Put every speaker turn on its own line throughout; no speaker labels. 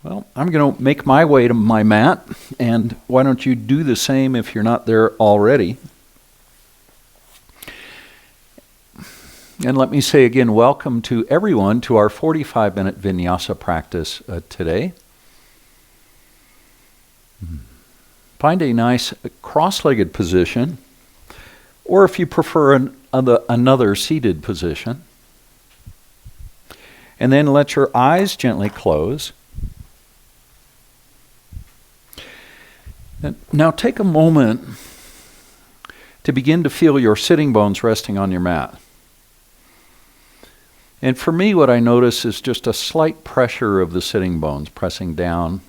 Well, I'm going to make my way to my mat, and why don't you do the same if you're not there already. And let me say again, welcome to everyone to our 45-minute Vinyasa practice today. Find a nice cross-legged position, or if you prefer another seated position. And then let your eyes gently close. Now take a moment to begin to feel your sitting bones resting on your mat. And for me, what I notice is just a slight pressure of the sitting bones pressing down.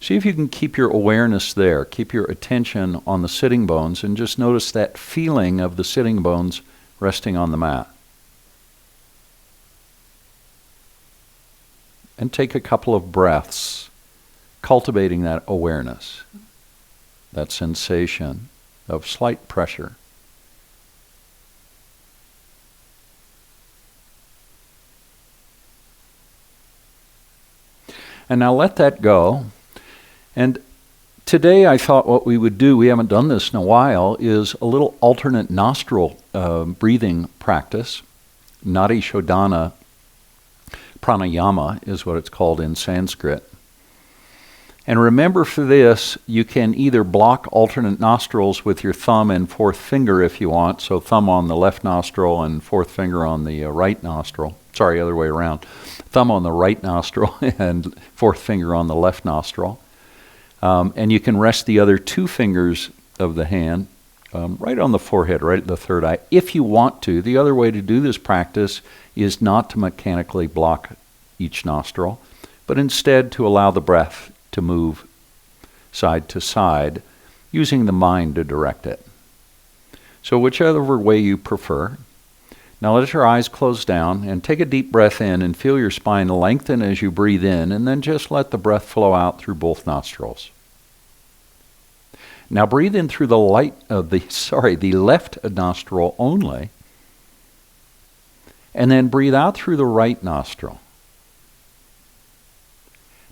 See if you can keep your awareness there, keep your attention on the sitting bones, and just notice that feeling of the sitting bones resting on the mat. And take a couple of breaths, cultivating that awareness, that sensation of slight pressure. And now let that go. And today I thought what we would do, we haven't done this in a while, is a little alternate nostril breathing practice. Nadi Shodhana pranayama is what it's called in Sanskrit. And remember, for this, you can either block alternate nostrils with your thumb and fourth finger if you want. So thumb on the left nostril and fourth finger on the right nostril. Sorry, other way around. Thumb on the right nostril and fourth finger on the left nostril. And you can rest the other two fingers of the hand right on the forehead, right at the third eye, if you want to. The other way to do this practice is not to mechanically block each nostril, but instead to allow the breath to move side to side, using the mind to direct it. So whichever way you prefer. Now let your eyes close down and take a deep breath in and feel your spine lengthen as you breathe in, and then just let the breath flow out through both nostrils. Now breathe in through the left nostril only, and then breathe out through the right nostril.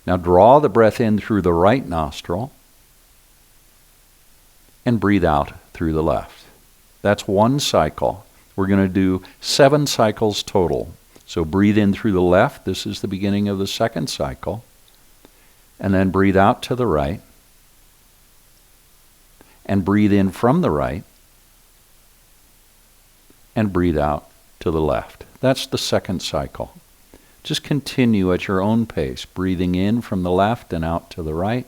Now draw the breath in through the right nostril and breathe out through the left. That's one cycle. We're going to do 7 cycles total. So breathe in through the left. This is the beginning of the second cycle. And then breathe out to the right. And breathe in from the right. And breathe out to the left. That's the second cycle. Just continue at your own pace, breathing in from the left and out to the right,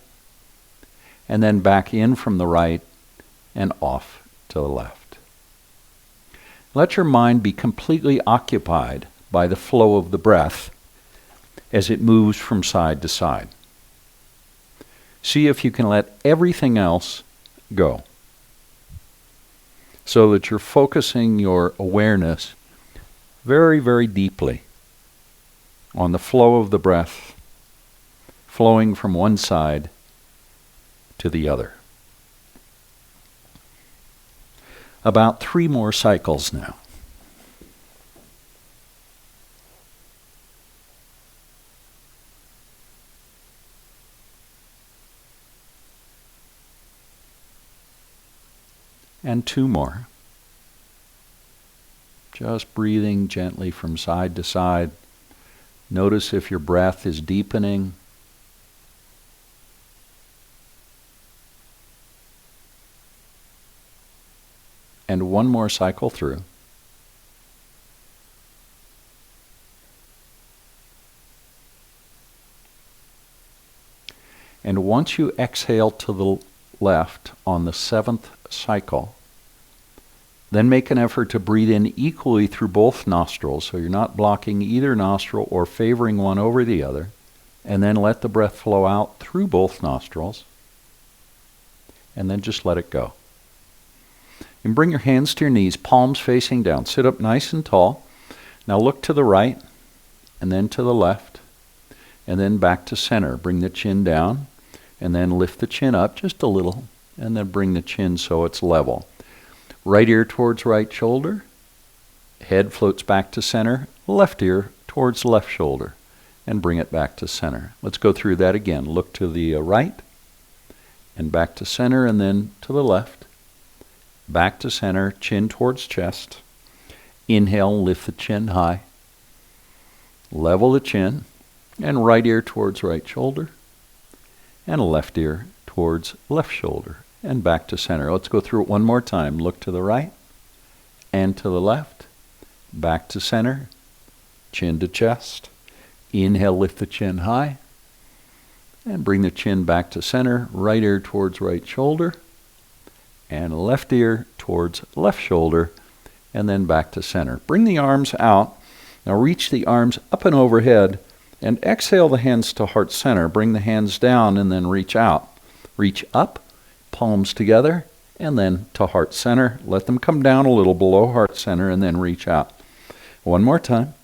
and then back in from the right and off to the left. Let your mind be completely occupied by the flow of the breath as it moves from side to side. See if you can let everything else go, so that you're focusing your awareness very, very deeply on the flow of the breath, flowing from one side to the other. About 3 more cycles now. And 2 more. Just breathing gently from side to side. Notice if your breath is deepening. And 1 more cycle through. And once you exhale to the left on the 7th cycle, then make an effort to breathe in equally through both nostrils, so you're not blocking either nostril or favoring one over the other, and then let the breath flow out through both nostrils, and then just let it go. And bring your hands to your knees, palms facing down. Sit up nice and tall. Now look to the right, and then to the left, and then back to center. Bring the chin down, and then lift the chin up just a little, and then bring the chin so it's level. Right ear towards right shoulder, head floats back to center, left ear towards left shoulder. and bring it back to center. Let's go through that again. Look to the right and back to center, and then to the left. Back to center, chin towards chest. Inhale, lift the chin high. Level the chin, and right ear towards right shoulder, and left ear towards left shoulder, and back to center. Let's go through it one more time. Look to the right and to the left. Back to center, chin to chest. Inhale, lift the chin high, and bring the chin back to center. Right ear towards right shoulder, and left ear towards left shoulder, and then back to center. Bring the arms out. Now reach the arms up and overhead, and exhale the hands to heart center. Bring the hands down and then reach out. Reach up, palms together, and then to heart center. Let them come down a little below heart center, and then reach out. One more time.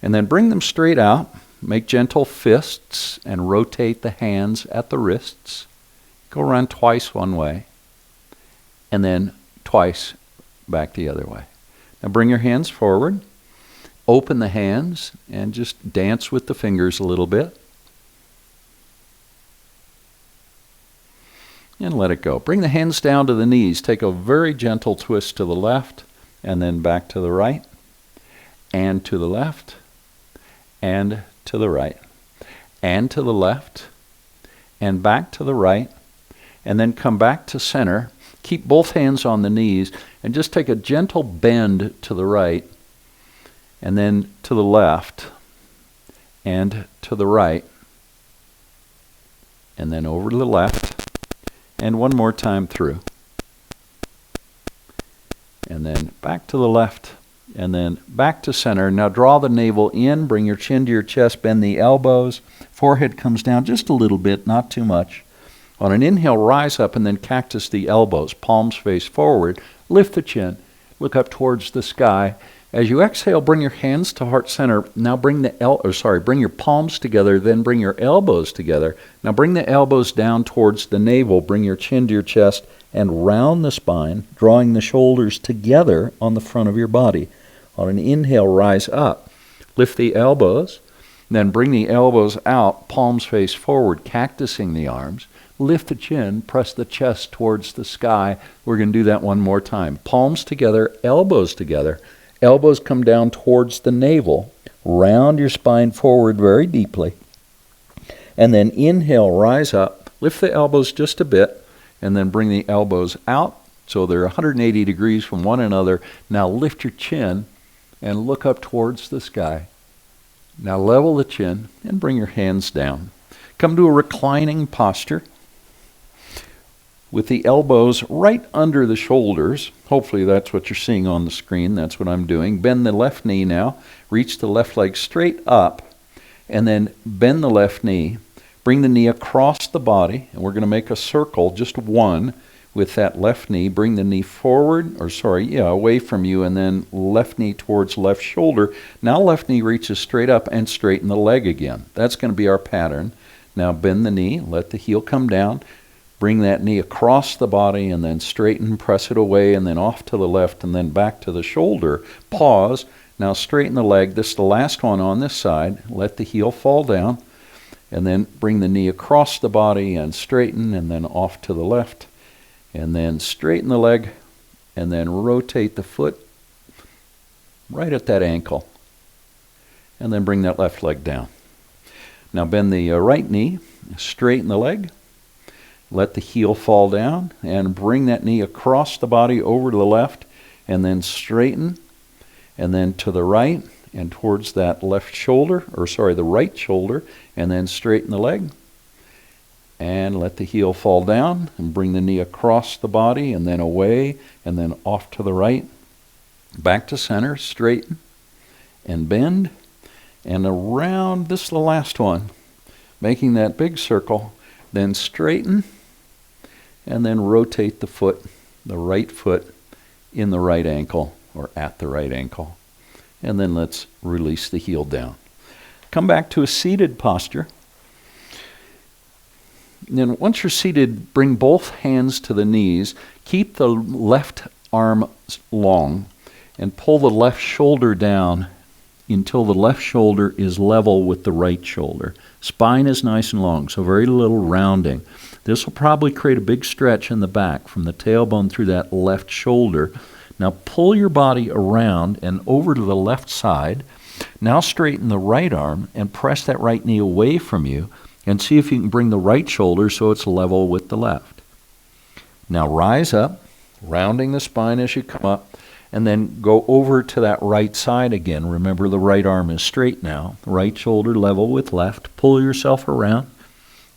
And then bring them straight out. Make gentle fists and rotate the hands at the wrists. Go around twice one way, and then twice back the other way. Now bring your hands forward. Open the hands and just dance with the fingers a little bit. And let it go. Bring the hands down to the knees. Take a very gentle twist to the left, and then back to the right, and to the left, and to the right, and to the left, and back to the right, and then come back to center. Keep both hands on the knees, and just take a gentle bend to the right, and then to the left, and to the right, and then over to the left, and one more time through. And then back to the left, and then back to center. Now draw the navel in, bring your chin to your chest, bend the elbows, forehead comes down just a little bit, not too much. On an inhale, rise up and then cactus the elbows, palms face forward, lift the chin, look up towards the sky. As you exhale, bring your hands to heart center. Now bring bring your palms together, then bring your elbows together. Now bring the elbows down towards the navel, bring your chin to your chest, and round the spine, drawing the shoulders together on the front of your body. On an inhale, rise up, lift the elbows, then bring the elbows out, palms face forward, cactusing the arms. Lift the chin, press the chest towards the sky. We're going to do that one more time. Palms together, elbows together. Elbows come down towards the navel. Round your spine forward very deeply. And then inhale, rise up. Lift the elbows just a bit. And then bring the elbows out so they're 180 degrees from one another. Now lift your chin and look up towards the sky. Now level the chin and bring your hands down. Come to a reclining posture with the elbows right under the shoulders. Hopefully that's what you're seeing on the screen. That's what I'm doing. Bend the left knee now. Reach the left leg straight up, and then bend the left knee. Bring the knee across the body, and we're going to make a circle, just one, with that left knee. Bring the knee forward, away from you, and then left knee towards left shoulder. Now left knee reaches straight up and straighten the leg again. That's going to be our pattern. Now bend the knee, let the heel come down. Bring that knee across the body and then straighten, press it away, and then off to the left and then back to the shoulder. Pause. Now straighten the leg. This is the last one on this side. Let the heel fall down. And then bring the knee across the body and straighten, and then off to the left. And then straighten the leg, and then rotate the foot right at that ankle. And then bring that left leg down. Now bend the right knee, straighten the leg. Let the heel fall down and bring that knee across the body over to the left, and then straighten, and then to the right and towards that the right shoulder, and then straighten the leg. And let the heel fall down and bring the knee across the body and then away and then off to the right. Back to center, straighten and bend and around. This is the last one. Making that big circle, then straighten and then rotate the foot, the right foot in the right ankle or at the right ankle. And then let's release the heel down. Come back to a seated posture. And then once you're seated, bring both hands to the knees. Keep the left arm long and pull the left shoulder down until the left shoulder is level with the right shoulder. Spine is nice and long, so very little rounding. This will probably create a big stretch in the back from the tailbone through that left shoulder. Now pull your body around and over to the left side. Now straighten the right arm and press that right knee away from you and see if you can bring the right shoulder so it's level with the left. Now rise up, rounding the spine as you come up, and then go over to that right side again. Remember, the right arm is straight now. Right shoulder level with left. Pull yourself around.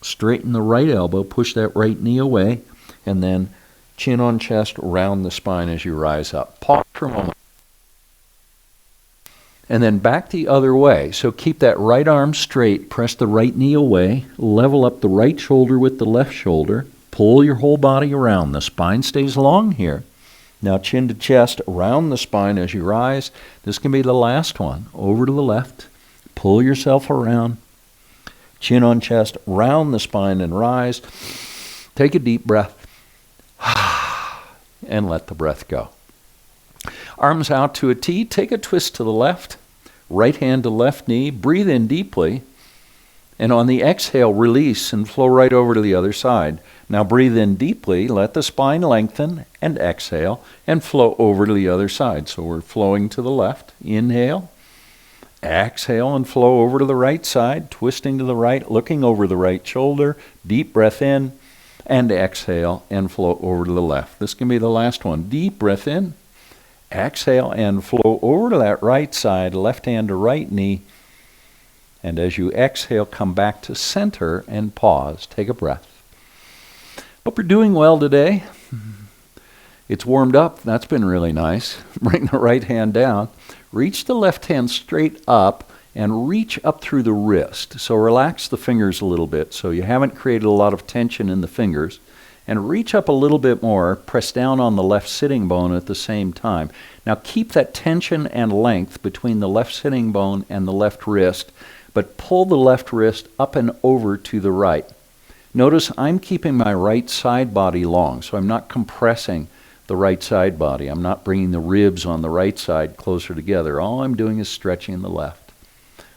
Straighten the right elbow. Push that right knee away. And then chin on chest, round the spine as you rise up. Pause for a moment. And then back the other way. So keep that right arm straight. Press the right knee away. Level up the right shoulder with the left shoulder. Pull your whole body around. The spine stays long here. Now chin to chest, around the spine as you rise. This can be the last one. Over to the left. Pull yourself around. Chin on chest, round the spine and rise. Take a deep breath. And let the breath go. Arms out to a T. Take a twist to the left. Right hand to left knee. Breathe in deeply. And on the exhale, release and flow right over to the other side. Now breathe in deeply, let the spine lengthen, and exhale, and flow over to the other side. So we're flowing to the left. Inhale, exhale, and flow over to the right side, twisting to the right, looking over the right shoulder. Deep breath in, and exhale, and flow over to the left. This can be the last one. Deep breath in, exhale, and flow over to that right side, left hand to right knee. And as you exhale, come back to center and pause. Take a breath. Hope you're doing well today. It's warmed up. That's been really nice. Bring the right hand down. Reach the left hand straight up and reach up through the wrist. So relax the fingers a little bit so you haven't created a lot of tension in the fingers. And reach up a little bit more. Press down on the left sitting bone at the same time. Now keep that tension and length between the left sitting bone and the left wrist, but pull the left wrist up and over to the right. Notice I'm keeping my right side body long, so I'm not compressing the right side body. I'm not bringing the ribs on the right side closer together. All I'm doing is stretching the left.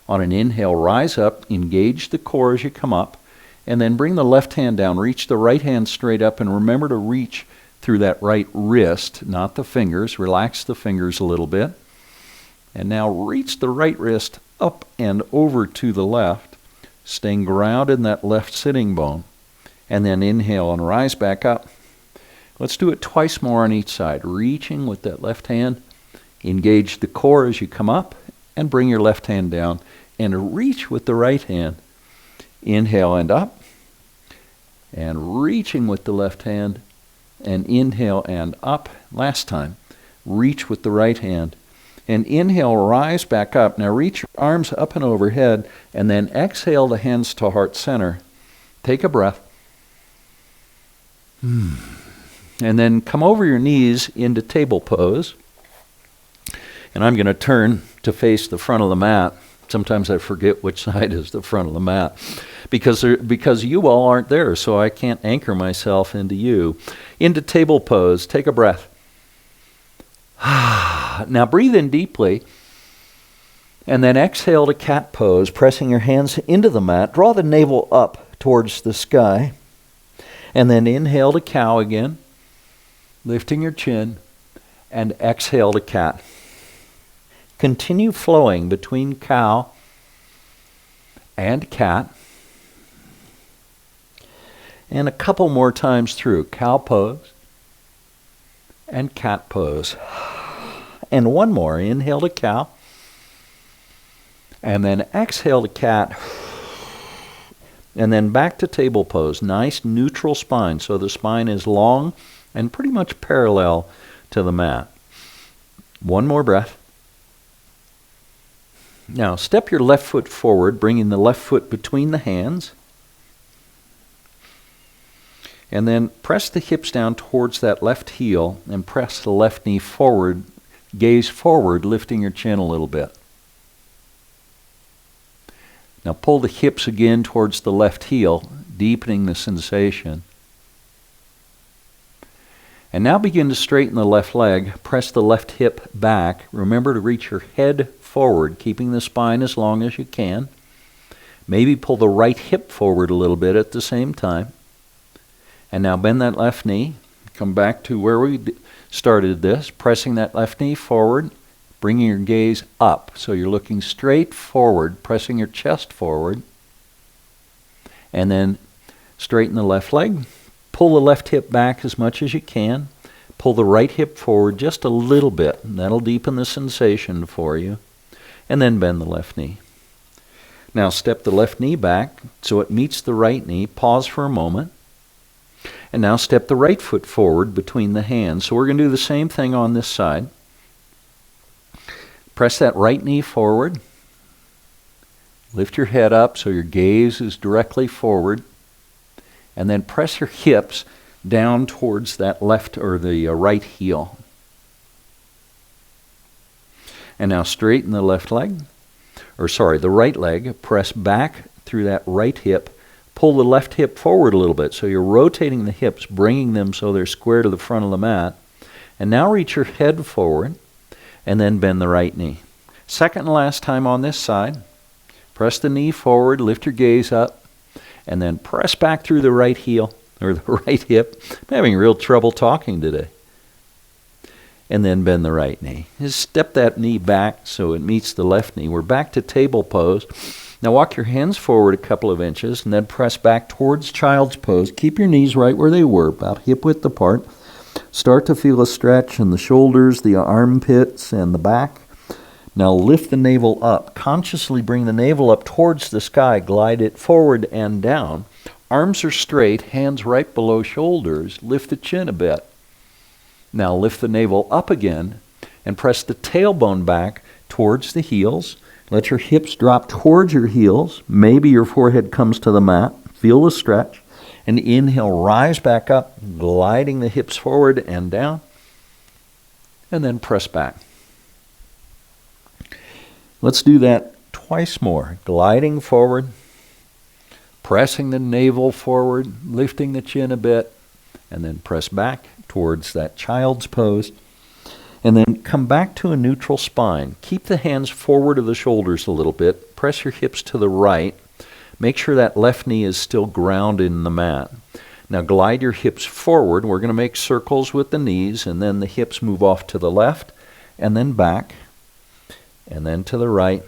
On an inhale, rise up, engage the core as you come up, and then bring the left hand down. Reach the right hand straight up, and remember to reach through that right wrist, not the fingers. Relax the fingers a little bit. And now reach the right wrist up and over to the left, staying grounded in that left sitting bone. And then inhale and rise back up. Let's do it twice more on each side. Reaching with that left hand. Engage the core as you come up and bring your left hand down. And reach with the right hand. Inhale and up. And reaching with the left hand. And inhale and up. Last time. Reach with the right hand. And inhale, rise back up. Now reach your arms up and overhead. And then exhale the hands to heart center. Take a breath. And then come over your knees into table pose. And I'm going to turn to face the front of the mat. Sometimes I forget which side is the front of the mat because you all aren't there, so I can't anchor myself into you. Into table pose. Take a breath. Now breathe in deeply. And then exhale to cat pose, pressing your hands into the mat. Draw the navel up towards the sky. And then inhale to cow again, lifting your chin, and exhale to cat. Continue flowing between cow and cat. And a couple more times through. Cow pose and cat pose. And one more. Inhale to cow. And then exhale to cat. And then back to table pose. Nice neutral spine. So the spine is long and pretty much parallel to the mat. One more breath. Now step your left foot forward, bringing the left foot between the hands. And then press the hips down towards that left heel and press the left knee forward, gaze forward, lifting your chin a little bit. Now pull the hips again towards the left heel, deepening the sensation. And now begin to straighten the left leg. Press the left hip back. Remember to reach your head forward, keeping the spine as long as you can. Maybe pull the right hip forward a little bit at the same time. And now bend that left knee. Come back to where we started this, pressing that left knee forward, bringing your gaze up. So you're looking straight forward, pressing your chest forward. And then straighten the left leg. Pull the left hip back as much as you can. Pull the right hip forward just a little bit. That'll deepen the sensation for you. And then bend the left knee. Now step the left knee back so it meets the right knee. Pause for a moment. And now step the right foot forward between the hands. So we're going to do the same thing on this side. Press that right knee forward. Lift your head up so your gaze is directly forward. And then press your hips down towards that left or the right heel. And now straighten the left leg. The right leg. Press back through that right hip. Pull the left hip forward a little bit. So you're rotating the hips, bringing them so they're square to the front of the mat. And now reach your head forward and then bend the right knee. Second and last time on this side. Press the knee forward, lift your gaze up, and then press back through the right heel or the right hip. I'm having real trouble talking today. And then bend the right knee. Just step that knee back so it meets the left knee. We're back to table pose. Now walk your hands forward a couple of inches and then press back towards child's pose. Keep your knees right where they were, about hip width apart. Start to feel a stretch in the shoulders, the armpits, and the back. Now lift the navel up. Consciously bring the navel up towards the sky. Glide it forward and down. Arms are straight, hands right below shoulders. Lift the chin a bit. Now lift the navel up again and press the tailbone back towards the heels. Let your hips drop towards your heels. Maybe your forehead comes to the mat. Feel the stretch. And inhale, rise back up, gliding the hips forward and down. And then press back. Let's do that twice more. Gliding forward, pressing the navel forward, lifting the chin a bit, and then press back towards that child's pose. And then come back to a neutral spine. Keep the hands forward of the shoulders a little bit. Press your hips to the right. Make sure that left knee is still grounded in the mat. Now glide your hips forward. We're going to make circles with the knees, and then the hips move off to the left, and then back, and then to the right,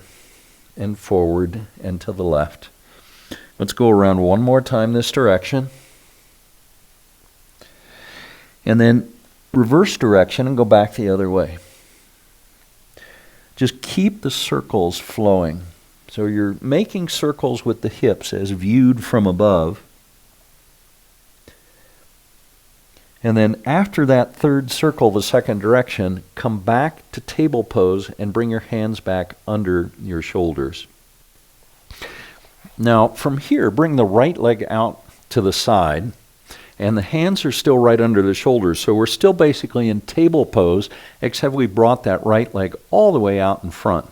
and forward, and to the left. Let's go around one more time this direction. And then reverse direction and go back the other way. Just keep the circles flowing. So you're making circles with the hips as viewed from above. And then after that third circle, the second direction, come back to table pose and bring your hands back under your shoulders. Now from here, bring the right leg out to the side. And the hands are still right under the shoulders. So we're still basically in table pose, except we brought that right leg all the way out in front.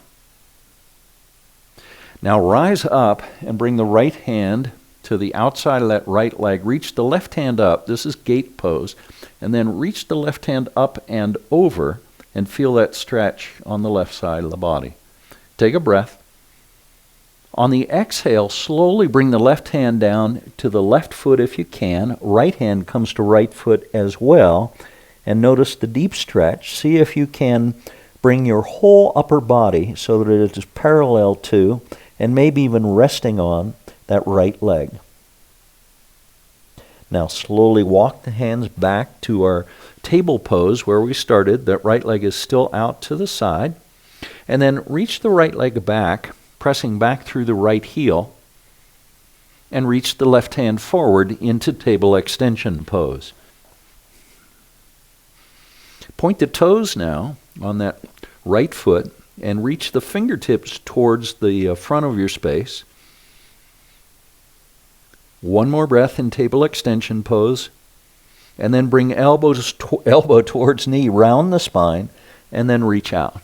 Now rise up and bring the right hand to the outside of that right leg. Reach the left hand up. This is gate pose. And then reach the left hand up and over and feel that stretch on the left side of the body. Take a breath. On the exhale, slowly bring the left hand down to the left foot if you can. Right hand comes to right foot as well. And notice the deep stretch. See if you can bring your whole upper body so that it is parallel to and maybe even resting on that right leg. Now slowly walk the hands back to our table pose where we started. That right leg is still out to the side. And then reach the right leg back, pressing back through the right heel, and reach the left hand forward into table extension pose. Point the toes now on that right foot and reach the fingertips towards the front of your space. One more breath in table extension pose, and then bring elbow towards knee, round the spine, and then reach out.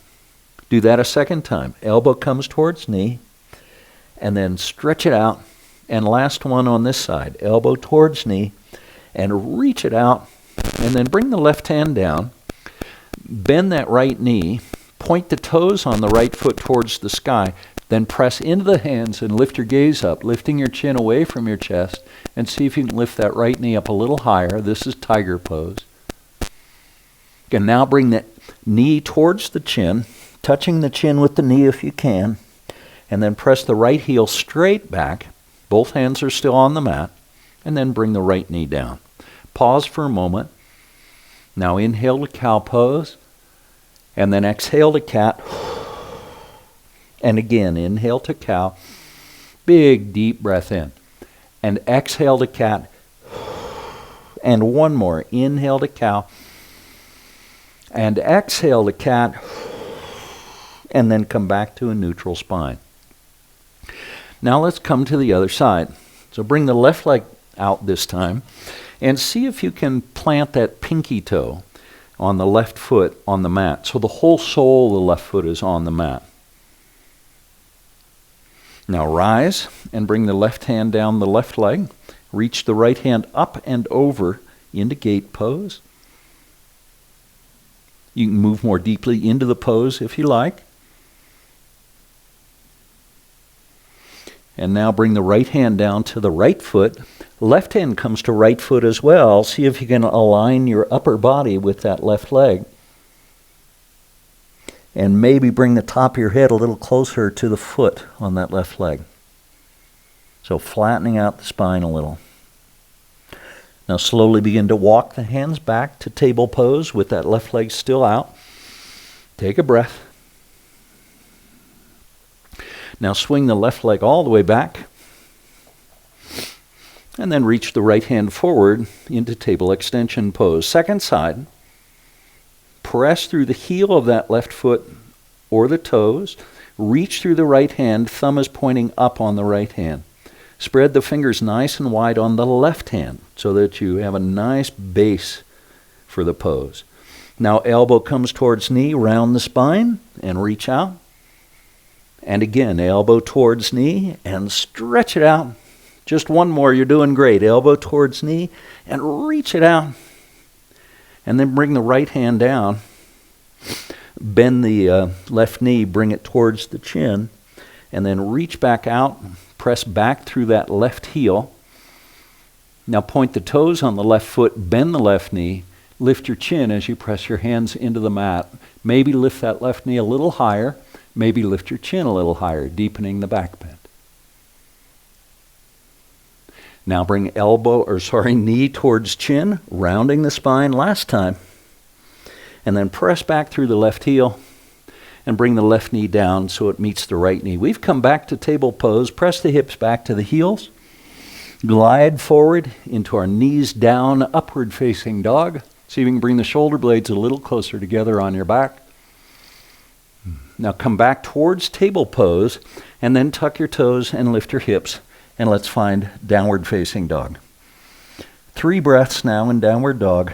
Do that a second time. Elbow comes towards knee, and then stretch it out. And last one on this side. Elbow towards knee, and reach it out, and then bring the left hand down. Bend that right knee. Point the toes on the right foot towards the sky. Then press into the hands and lift your gaze up, lifting your chin away from your chest, and see if you can lift that right knee up a little higher. This is tiger pose. You can now bring the knee towards the chin, touching the chin with the knee if you can, and then press the right heel straight back. Both hands are still on the mat, and then bring the right knee down. Pause for a moment. Now inhale to cow pose, and then exhale to cat. And again, inhale to cow. Big, deep breath in. And exhale to cat. And one more. Inhale to cow. And exhale to cat. And then come back to a neutral spine. Now let's come to the other side. So bring the left leg out this time. And see if you can plant that pinky toe on the left foot on the mat. So the whole sole of the left foot is on the mat. Now rise and bring the left hand down the left leg. Reach the right hand up and over into gate pose. You can move more deeply into the pose if you like. And now bring the right hand down to the right foot. Left hand comes to right foot as well. See if you can align your upper body with that left leg. And maybe bring the top of your head a little closer to the foot on that left leg. So flattening out the spine a little. Now slowly begin to walk the hands back to table pose with that left leg still out. Take a breath. Now swing the left leg all the way back. And then reach the right hand forward into table extension pose. Second side. Press through the heel of that left foot or the toes. Reach through the right hand. Thumb is pointing up on the right hand. Spread the fingers nice and wide on the left hand so that you have a nice base for the pose. Now elbow comes towards knee, round the spine and reach out. And again, elbow towards knee and stretch it out. Just one more, you're doing great. Elbow towards knee and reach it out. And then bring the right hand down. Bend the left knee, bring it towards the chin. And then reach back out, press back through that left heel. Now point the toes on the left foot, bend the left knee. Lift your chin as you press your hands into the mat. Maybe lift that left knee a little higher. Maybe lift your chin a little higher, deepening the back bend. Now bring knee towards chin, rounding the spine last time. And then press back through the left heel and bring the left knee down so it meets the right knee. We've come back to table pose. Press the hips back to the heels. Glide forward into our knees down, upward facing dog. See if you can bring the shoulder blades a little closer together on your back. Now come back towards table pose and then tuck your toes and lift your hips. And let's find downward facing dog. 3 breaths now in downward dog.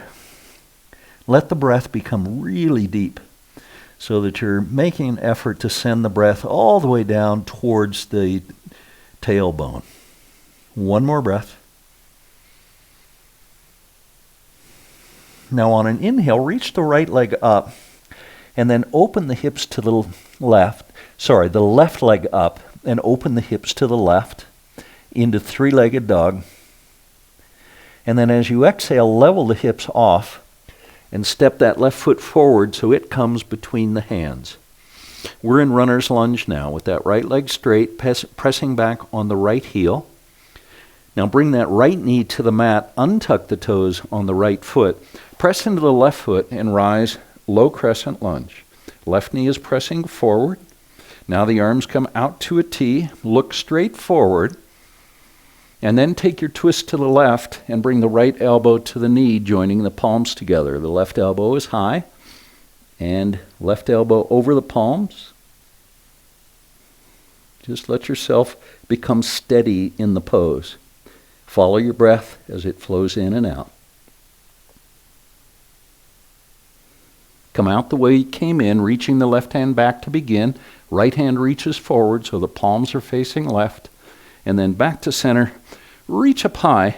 Let the breath become really deep so that you're making an effort to send the breath all the way down towards the tailbone. 1 more breath. Now on an inhale, reach the right leg up and then open the hips to the the left leg up and open the hips to the left. Into 3-legged dog. And then as you exhale, level the hips off and step that left foot forward so it comes between the hands. We're in runner's lunge now with that right leg straight, pressing back on the right heel. Now bring that right knee to the mat, untuck the toes on the right foot, press into the left foot and rise, low crescent lunge. Left knee is pressing forward. Now the arms come out to a T, look straight forward. And then take your twist to the left and bring the right elbow to the knee, joining the palms together. The left elbow is high and left elbow over the palms. Just let yourself become steady in the pose. Follow your breath as it flows in and out. Come out the way you came in, reaching the left hand back to begin. Right hand reaches forward so the palms are facing left. And then back to center. Reach up high.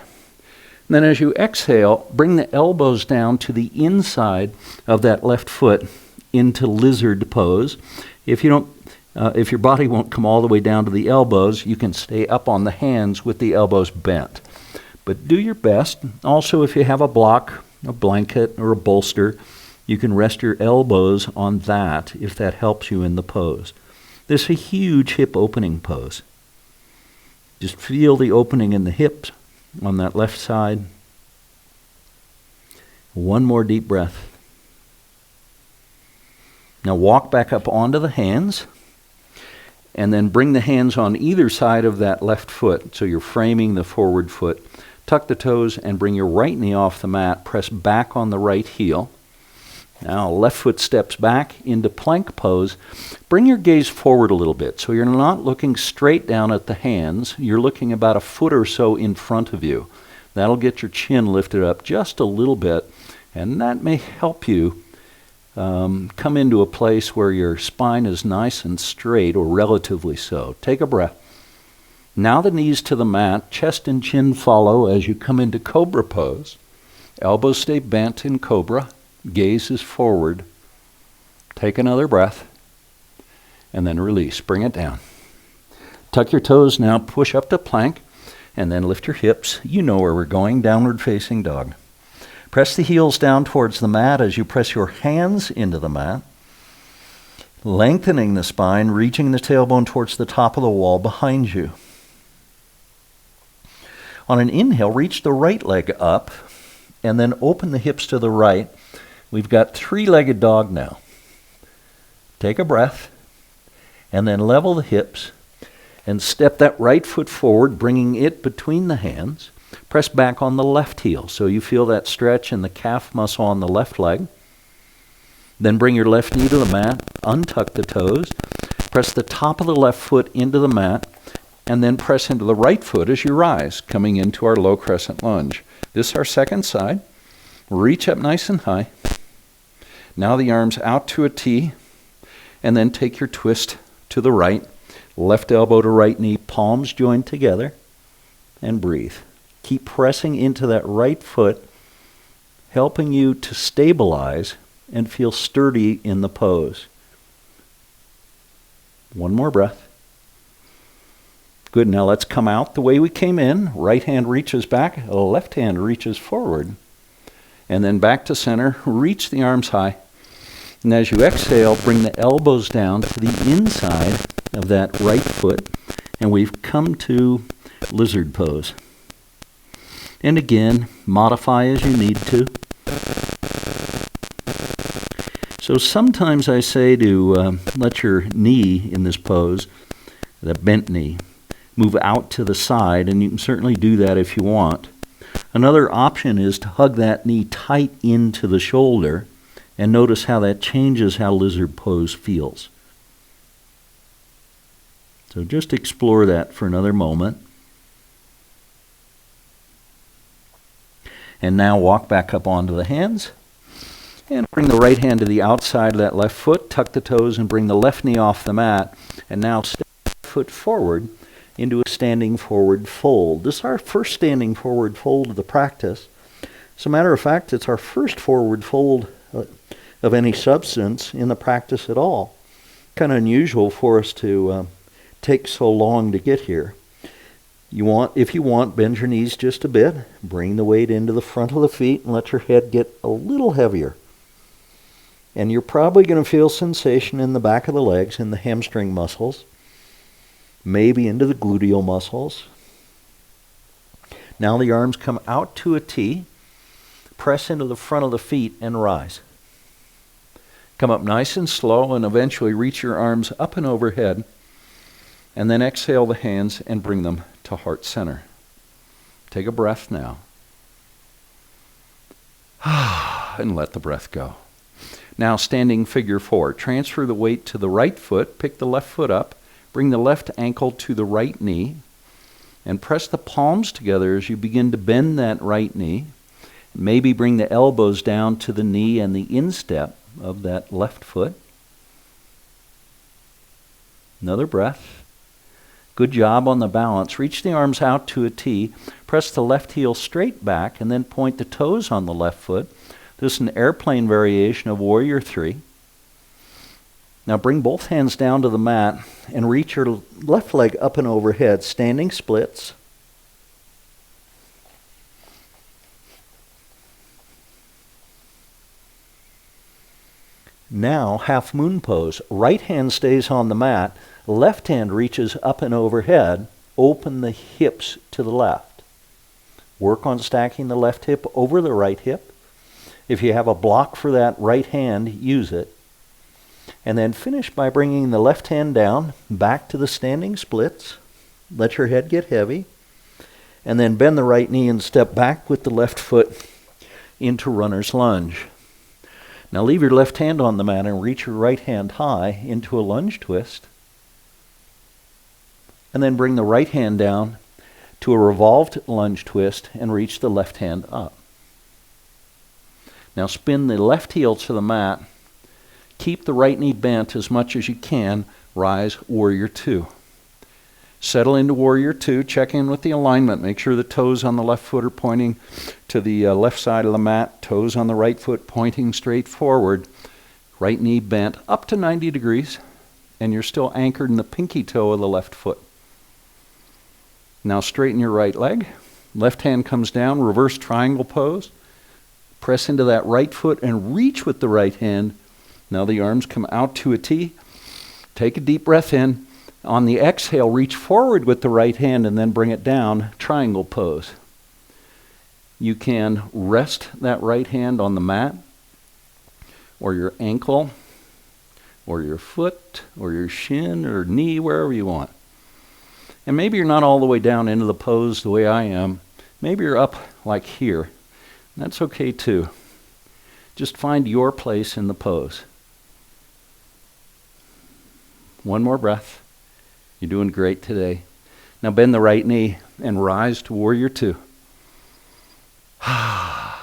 And then as you exhale, bring the elbows down to the inside of that left foot into lizard pose. If your body won't come all the way down to the elbows, you can stay up on the hands with the elbows bent. But do your best. Also, if you have a block, a blanket, or a bolster, you can rest your elbows on that if that helps you in the pose. This is a huge hip opening pose. Just feel the opening in the hips on that left side. One more deep breath. Now walk back up onto the hands, and then bring the hands on either side of that left foot, so you're framing the forward foot. Tuck the toes and bring your right knee off the mat. Press back on the right heel. Now left foot steps back into plank pose. Bring your gaze forward a little bit, so you're not looking straight down at the hands. You're looking about a foot or so in front of you. That'll get your chin lifted up just a little bit, and that may help you come into a place where your spine is nice and straight, or relatively so. Take a breath. Now the knees to the mat, chest and chin follow as you come into cobra pose. Elbows stay bent in cobra, gaze is forward. Take another breath, and then release. Bring it down. Tuck your toes now, push up to plank, and then lift your hips. You know where we're going, downward facing dog. Press the heels down towards the mat as you press your hands into the mat, lengthening the spine, reaching the tailbone towards the top of the wall behind you. On an inhale, reach the right leg up, and then open the hips to the right. We've got three-legged dog now. Take a breath, and then level the hips, and step that right foot forward, bringing it between the hands. Press back on the left heel, so you feel that stretch in the calf muscle on the left leg. Then bring your left knee to the mat, untuck the toes, press the top of the left foot into the mat, and then press into the right foot as you rise, coming into our low crescent lunge. This is our second side. Reach up nice and high. Now the arms out to a T, and then take your twist to the right. Left elbow to right knee, palms joined together, and breathe. Keep pressing into that right foot, helping you to stabilize and feel sturdy in the pose. One more breath. Good, now let's come out the way we came in. Right hand reaches back, left hand reaches forward. And then back to center, reach the arms high. And as you exhale, bring the elbows down to the inside of that right foot. And we've come to lizard pose. And again, modify as you need to. So sometimes I say to let your knee in this pose, the bent knee, move out to the side, and you can certainly do that if you want. Another option is to hug that knee tight into the shoulder, and notice how that changes how lizard pose feels. So just explore that for another moment. And now walk back up onto the hands. And bring the right hand to the outside of that left foot. Tuck the toes and bring the left knee off the mat. And now step the foot forward into a standing forward fold. This is our first standing forward fold of the practice. As a matter of fact, it's our first forward fold of any substance in the practice at all. Kind of unusual for us to take so long to get here. If you want, bend your knees just a bit. Bring the weight into the front of the feet and let your head get a little heavier. And you're probably going to feel sensation in the back of the legs, in the hamstring muscles, maybe into the gluteal muscles. Now the arms come out to a T. Press into the front of the feet and rise. Come up nice and slow and eventually reach your arms up and overhead. And then exhale the hands and bring them to heart center. Take a breath now. And let the breath go. Now standing figure four. Transfer the weight to the right foot. Pick the left foot up. Bring the left ankle to the right knee. And press the palms together as you begin to bend that right knee. Maybe bring the elbows down to the knee and the instep of that left foot. Another breath. Good job on the balance. Reach the arms out to a T. Press the left heel straight back and then point the toes on the left foot. This is an airplane variation of Warrior 3. Now bring both hands down to the mat and reach your left leg up and overhead, standing splits. Now, half moon pose. Right hand stays on the mat, left hand reaches up and overhead, open the hips to the left. Work on stacking the left hip over the right hip. If you have a block for that right hand, use it. And then finish by bringing the left hand down, back to the standing splits. Let your head get heavy. And then bend the right knee and step back with the left foot into runner's lunge. Now leave your left hand on the mat and reach your right hand high into a lunge twist. And then bring the right hand down to a revolved lunge twist and reach the left hand up. Now spin the left heel to the mat. Keep the right knee bent as much as you can. Rise, Warrior Two. Settle into Warrior Two. Check in with the alignment. Make sure the toes on the left foot are pointing to the left side of the mat. Toes on the right foot pointing straight forward. Right knee bent up to 90 degrees. And you're still anchored in the pinky toe of the left foot. Now straighten your right leg. Left hand comes down. Reverse triangle pose. Press into that right foot and reach with the right hand. Now the arms come out to a T. Take a deep breath in. On the exhale, reach forward with the right hand and then bring it down, triangle pose. You can rest that right hand on the mat, or your ankle, or your foot, or your shin, or knee, wherever you want. And maybe you're not all the way down into the pose the way I am. Maybe you're up like here. That's okay too. Just find your place in the pose. One more breath. You're doing great today. Now bend the right knee and rise to Warrior Two. Now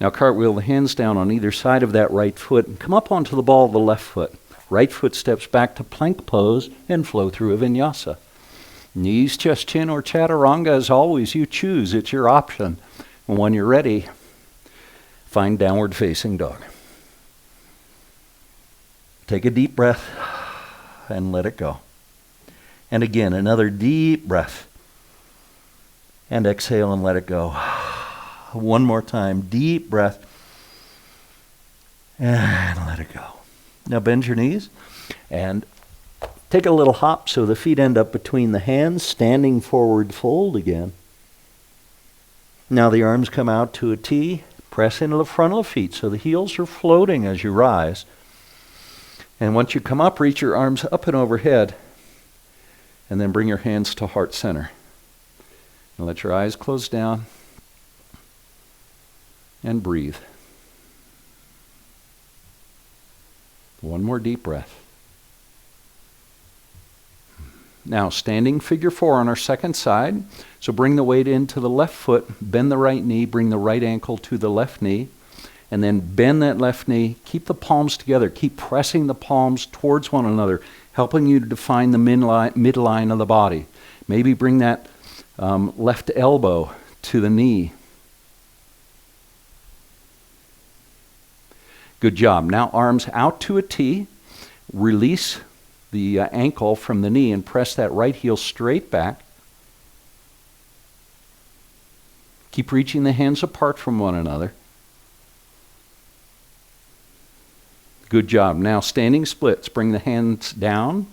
cartwheel the hands down on either side of that right foot and come up onto the ball of the left foot. Right foot steps back to plank pose and flow through a vinyasa. Knees, chest, chin, or chaturanga, as always, you choose. It's your option. And when you're ready, find downward facing dog. Take a deep breath and let it go. And again, another deep breath. And exhale and let it go. One more time, deep breath. And let it go. Now bend your knees and take a little hop so the feet end up between the hands, standing forward fold again. Now the arms come out to a T. Press into the front of the feet so the heels are floating as you rise. And once you come up, reach your arms up and overhead. And then bring your hands to heart center. And let your eyes close down. And breathe. One more deep breath. Now, standing figure four on our second side. So bring the weight into the left foot, bend the right knee, bring the right ankle to the left knee, and then bend that left knee. Keep the palms together. Keep pressing the palms towards one another, helping you to define the midline of the body. Maybe bring that left elbow to the knee. Good job. Now arms out to a T. Release the ankle from the knee and press that right heel straight back. Keep reaching the hands apart from one another. Good job. Now standing splits. Bring the hands down.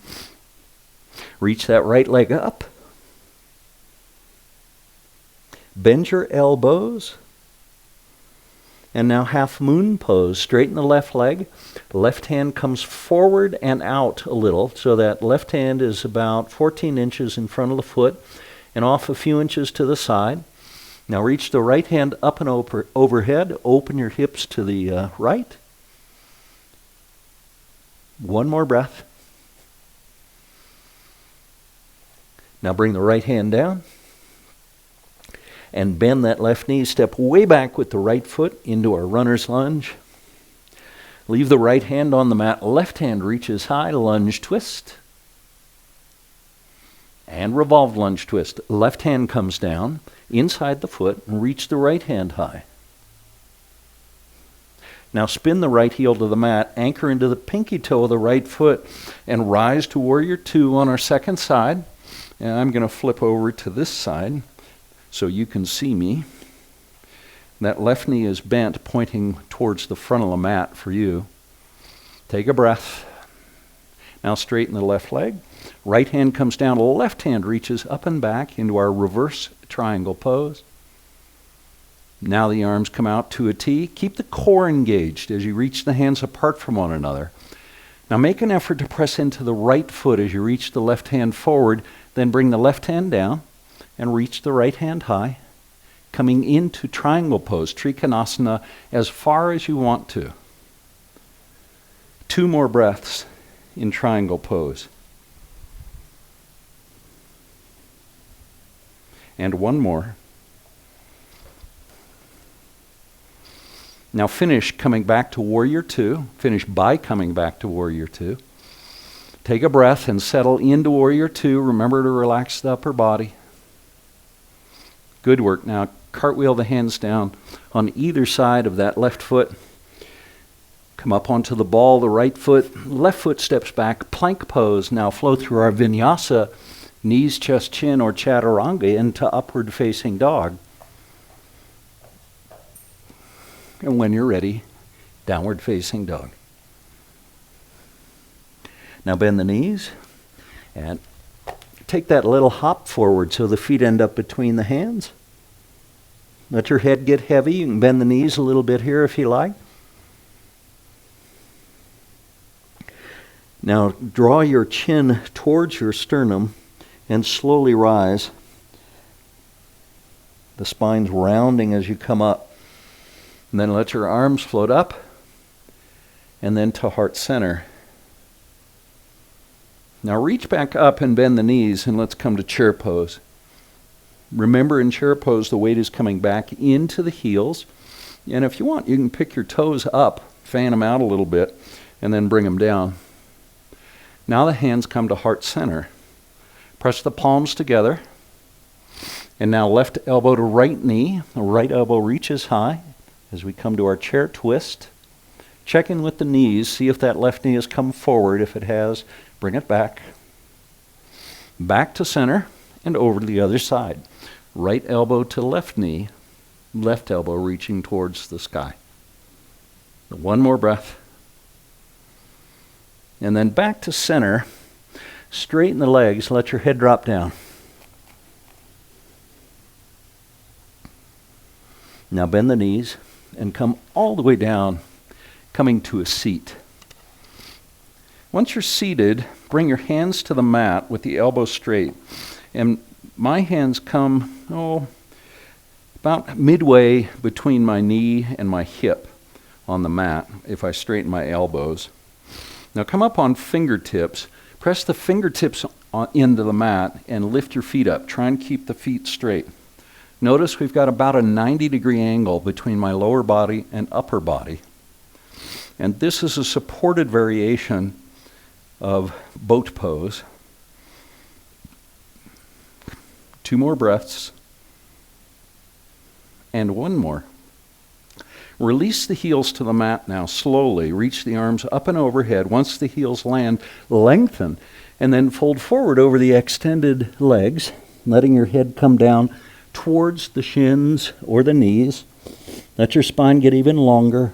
Reach that right leg up. Bend your elbows. And now half moon pose. Straighten the left leg. Left hand comes forward and out a little, so that left hand is about 14 inches in front of the foot and off a few inches to the side. Now reach the right hand up and overhead. Open your hips to the right. One more breath. Now bring the right hand down. And bend that left knee. Step way back with the right foot into our runner's lunge. Leave the right hand on the mat. Left hand reaches high. Lunge twist. And revolved lunge twist. Left hand comes down inside the foot and reach the right hand high. Now spin the right heel to the mat, anchor into the pinky toe of the right foot, and rise to Warrior Two on our second side. And I'm going to flip over to this side so you can see me. That left knee is bent, pointing towards the front of the mat for you. Take a breath. Now straighten the left leg. Right hand comes down, left hand reaches up and back into our reverse triangle pose. Now the arms come out to a T. Keep the core engaged as you reach the hands apart from one another. Now make an effort to press into the right foot as you reach the left hand forward, then bring the left hand down and reach the right hand high, coming into triangle pose, Trikonasana, as far as you want to. 2 more breaths in triangle pose. And 1 more. Now finish coming back to Warrior Two. Finish by coming back to Warrior Two. Take a breath and settle into Warrior Two. Remember to relax the upper body. Good work. Now cartwheel the hands down on either side of that left foot. Come up onto the ball, the right foot. Left foot steps back. Plank pose. Now flow through our Vinyasa, knees, chest, chin, or chaturanga into upward facing dog. And when you're ready, downward facing dog. Now bend the knees and take that little hop forward so the feet end up between the hands. Let your head get heavy. You can bend the knees a little bit here if you like. Now draw your chin towards your sternum and slowly rise. The spine's rounding as you come up. And then let your arms float up and then to heart center. Now reach back up and bend the knees and let's come to chair pose. Remember in chair pose the weight is coming back into the heels. And if you want, you can pick your toes up, fan them out a little bit, and then bring them down. Now the hands come to heart center. Press the palms together. And now left elbow to right knee. The right elbow reaches high. As we come to our chair twist, check in with the knees, see if that left knee has come forward. If it has, bring it back. Back to center and over to the other side. Right elbow to left knee, left elbow reaching towards the sky. 1 more breath. And then back to center. Straighten the legs, let your head drop down. Now bend the knees and come all the way down, coming to a seat. Once you're seated, bring your hands to the mat with the elbows straight. And my hands come, about midway between my knee and my hip on the mat, if I straighten my elbows. Now come up on fingertips. Press the fingertips into the mat and lift your feet up. Try and keep the feet straight. Notice we've got about a 90-degree angle between my lower body and upper body. And this is a supported variation of boat pose. 2 more breaths. And 1 more. Release the heels to the mat now slowly. Reach the arms up and overhead. Once the heels land, lengthen. And then fold forward over the extended legs, letting your head come down towards the shins or the knees. Let your spine get even longer.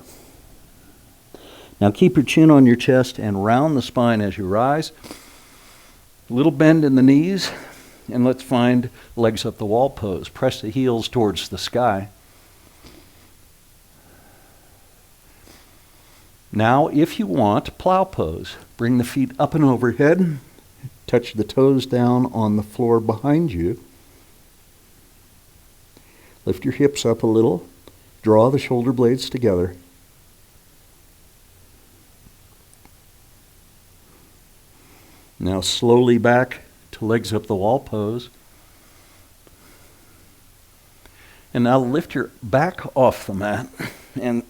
Now keep your chin on your chest and round the spine as you rise. A little bend in the knees, and let's find legs up the wall pose. Press the heels towards the sky. Now, if you want, plow pose. Bring the feet up and overhead. Touch the toes down on the floor behind you. Lift your hips up a little. Draw the shoulder blades together. Now slowly back to legs up the wall pose. And now lift your back off the mat and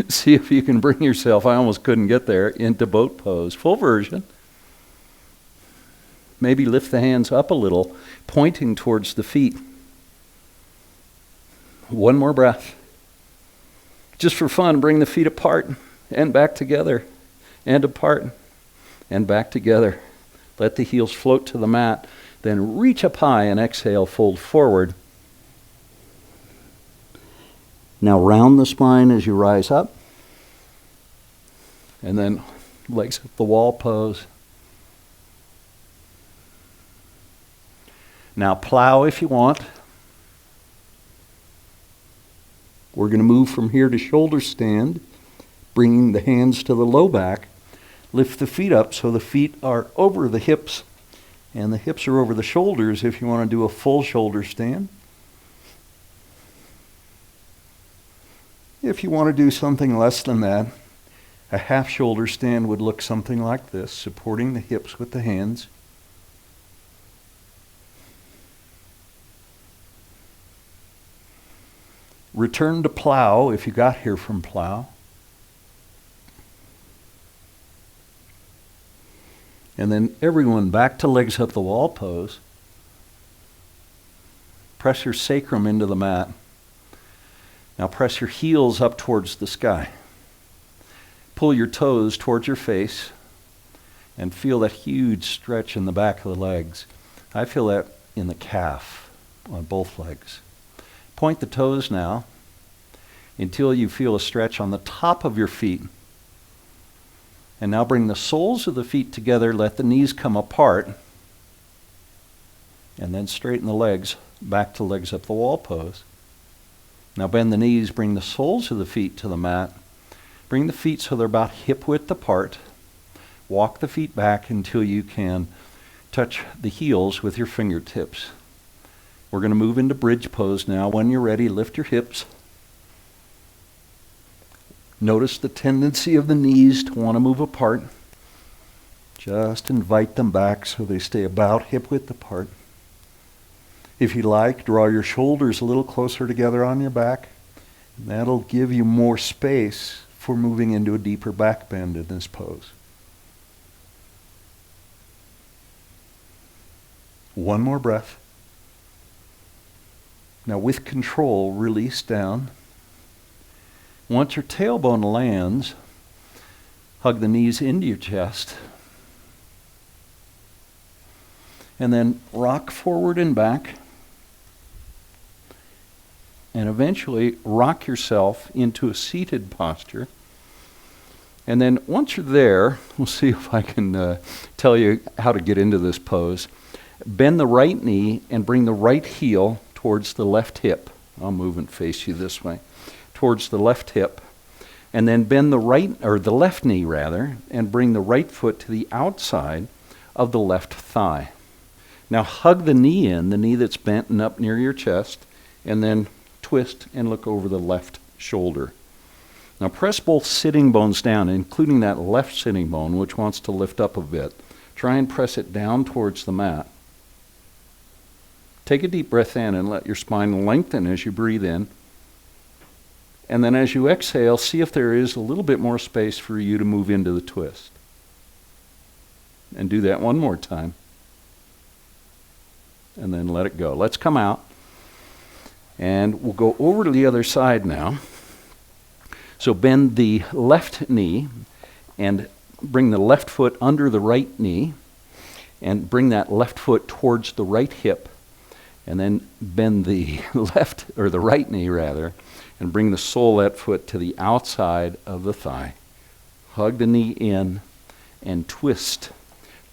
see if you can bring yourself, I almost couldn't get there, into boat pose. Full version. Maybe lift the hands up a little, pointing towards the feet. 1 more breath. Just for fun, bring the feet apart and back together and apart and back together. Let the heels float to the mat. Then reach up high and exhale, fold forward. Now round the spine as you rise up. And then legs up the wall pose. Now plow if you want. We're going to move from here to shoulder stand, bringing the hands to the low back. Lift the feet up so the feet are over the hips and the hips are over the shoulders if you want to do a full shoulder stand. If you want to do something less than that, a half shoulder stand would look something like this, supporting the hips with the hands. Return to plow if you got here from plow. And then everyone back to legs up the wall pose. Press your sacrum into the mat. Now press your heels up towards the sky. Pull your toes towards your face and feel that huge stretch in the back of the legs. I feel that in the calf on both legs. Point the toes now until you feel a stretch on the top of your feet. And now bring the soles of the feet together, let the knees come apart, and then straighten the legs back to legs up the wall pose. Now bend the knees, bring the soles of the feet to the mat. Bring the feet so they're about hip width apart. Walk the feet back until you can touch the heels with your fingertips. We're going to move into bridge pose now. When you're ready, lift your hips. Notice the tendency of the knees to want to move apart. Just invite them back so they stay about hip width apart. If you like, draw your shoulders a little closer together on your back. That'll give you more space for moving into a deeper back bend in this pose. One more breath. Now with control, release down. Once your tailbone lands, hug the knees into your chest. And then rock forward and back. And eventually rock yourself into a seated posture. And then once you're there, we'll see if I can tell you how to get into this pose. Bend the right knee and bring the right heel towards the left hip. I'll move and face you this way. Towards the left hip. And then bend the right, or the left knee rather, and bring the right foot to the outside of the left thigh. Now hug the knee in, the knee that's bent and up near your chest, and then twist and look over the left shoulder. Now press both sitting bones down, including that left sitting bone, which wants to lift up a bit. Try and press it down towards the mat. Take a deep breath in and let your spine lengthen as you breathe in. And then as you exhale, see if there is a little bit more space for you to move into the twist. And do that one more time. And then let it go. Let's come out. And we'll go over to the other side now. So bend the left knee and bring the left foot under the right knee and bring that left foot towards the right hip. And then bend the left, or the right knee rather, and bring the sole of that foot to the outside of the thigh. Hug the knee in and twist,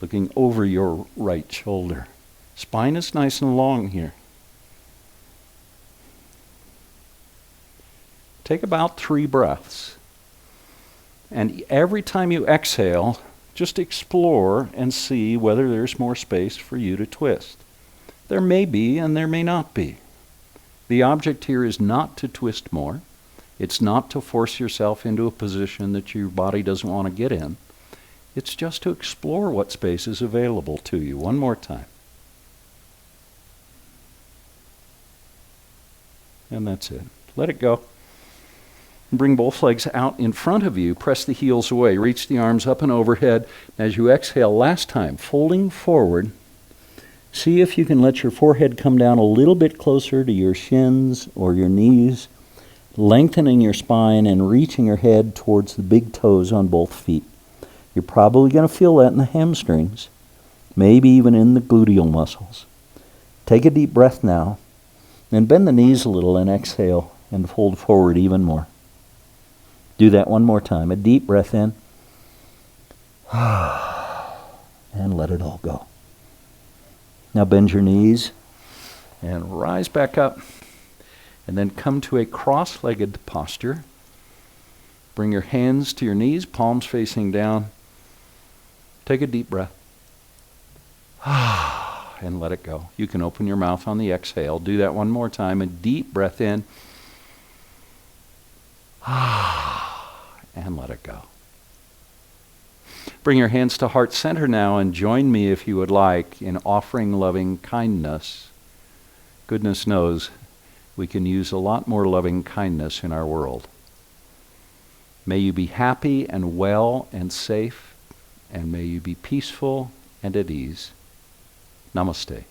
looking over your right shoulder. Spine is nice and long here. Take about 3 breaths. And every time you exhale, just explore and see whether there's more space for you to twist. There may be and there may not be. The object here is not to twist more. It's not to force yourself into a position that your body doesn't want to get in. It's just to explore what space is available to you. One more time. And that's it. Let it go. Bring both legs out in front of you. Press the heels away. Reach the arms up and overhead. As you exhale, last time, folding forward. See if you can let your forehead come down a little bit closer to your shins or your knees.
lengthening your spine and reaching your head towards the big toes on both feet. You're probably going to feel that in the hamstrings, maybe even in the gluteal muscles. Take a deep breath now, and bend the knees a little and exhale and fold forward even more. Do that one more time. A deep breath in, and let it all go. Now bend your knees and rise back up, and then come to a cross-legged posture. Bring your hands to your knees, palms facing down. Take a deep breath. And let it go. You can open your mouth on the exhale. Do that one more time. A deep breath in. And let it go. Bring your hands to heart center now and join me, if you would like, in offering loving kindness. Goodness knows we can use a lot more loving kindness in our world. May you be happy and well and safe, and may you be peaceful and at ease. Namaste.